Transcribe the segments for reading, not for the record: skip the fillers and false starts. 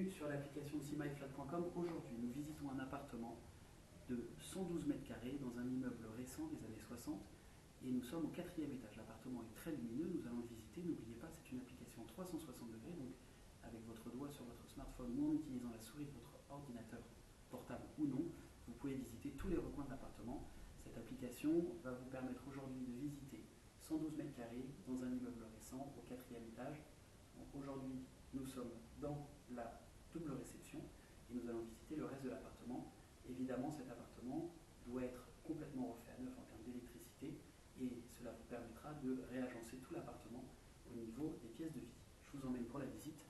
bienvenue sur l'application SeeMyFlat.com. Aujourd'hui, nous visitons un appartement de 112 mètres carrés dans un immeuble récent des années 60 et nous sommes au 4e étage. L'appartement est très lumineux, nous allons le visiter. N'oubliez pas, c'est une application 360 degrés, donc avec votre doigt sur votre smartphone ou en utilisant la souris de votre ordinateur portable ou non, vous pouvez visiter tous les recoins de l'appartement. Cette application va vous permettre aujourd'hui de visiter 112 mètres carrés dans un immeuble récent au 4e étage. Aujourd'hui, nous sommes dans la double réception et nous allons visiter le reste de l'appartement. Évidemment, cet appartement doit être complètement refait à neuf en termes d'électricité et cela vous permettra de réagencer tout l'appartement au niveau des pièces de vie. Je vous emmène pour la visite.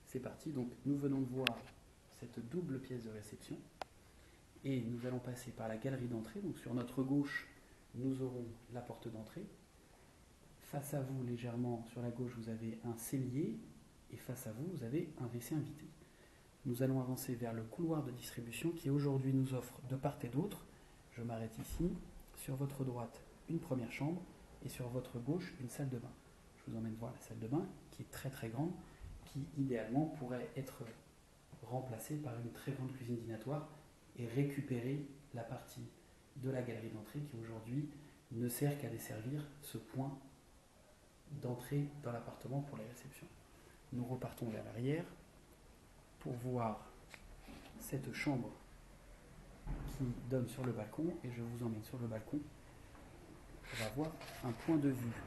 C'est parti, donc nous venons de voir cette double pièce de réception et nous allons passer par la galerie d'entrée. Donc sur notre gauche, nous aurons la porte d'entrée. Face à vous, légèrement sur la gauche, vous avez un cellier et face à vous, vous avez un WC invité. Nous allons avancer vers le couloir de distribution qui aujourd'hui nous offre de part et d'autre, je m'arrête ici, sur votre droite une première chambre et sur votre gauche une salle de bain. Je vous emmène voir la salle de bain qui est très très grande, qui idéalement pourrait être remplacée par une très grande cuisine dînatoire et récupérer la partie de la galerie d'entrée qui aujourd'hui ne sert qu'à desservir ce point d'entrée dans l'appartement pour les réceptions. Nous repartons vers l'arrière pour voir cette chambre qui donne sur le balcon et je vous emmène sur le balcon pour avoir un point de vue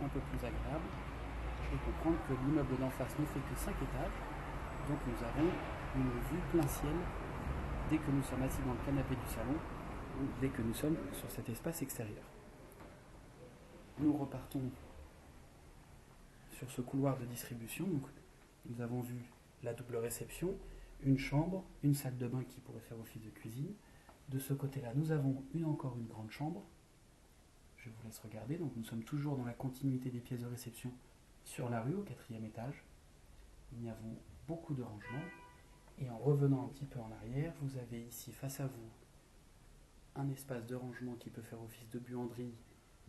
un peu plus agréable et comprendre que l'immeuble d'en face ne fait que 5 étages, donc nous avons une vue plein ciel dès que nous sommes assis dans le canapé du salon ou dès que nous sommes sur cet espace extérieur. Nous repartons sur ce couloir de distribution. Donc, nous avons vu la double réception, une chambre, une salle de bain qui pourrait faire office de cuisine. De ce côté-là, nous avons encore une grande chambre. Je vous laisse regarder. Donc, nous sommes toujours dans la continuité des pièces de réception sur la rue, au 4e étage. Nous y avons beaucoup de rangements. Et en revenant un petit peu en arrière, vous avez ici face à vous un espace de rangement qui peut faire office de buanderie,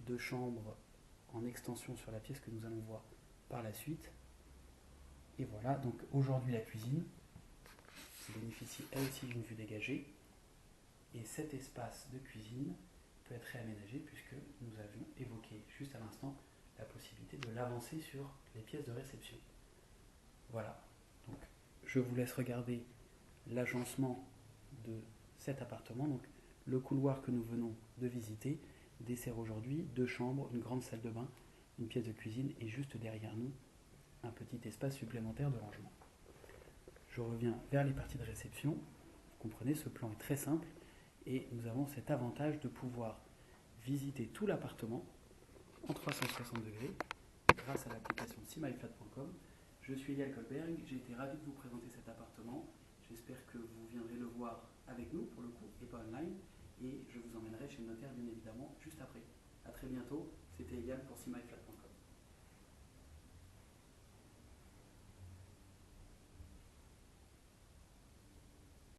de chambre en extension sur la pièce que nous allons voir par la suite. Et voilà, donc aujourd'hui la cuisine qui bénéficie elle aussi d'une vue dégagée. Et cet espace de cuisine peut être réaménagé puisque nous avions évoqué juste à l'instant la possibilité de l'avancer sur les pièces de réception. Voilà, donc je vous laisse regarder l'agencement de cet appartement. Donc le couloir que nous venons de visiter dessert aujourd'hui 2 chambres, une grande salle de bain, une pièce de cuisine et juste derrière nous un petit espace supplémentaire de rangement. Je reviens vers les parties de réception. Vous comprenez, ce plan est très simple et nous avons cet avantage de pouvoir visiter tout l'appartement en 360 degrés grâce à l'application SeeMyFlat.com. Je suis Eliel Kolberg, j'ai été ravi de vous présenter cet appartement. J'espère que vous viendrez le voir avec nous pour le coup et pas online et je vous emmènerai chez le notaire bien évidemment juste après. A très bientôt, c'était Eliel pour SeeMyFlat.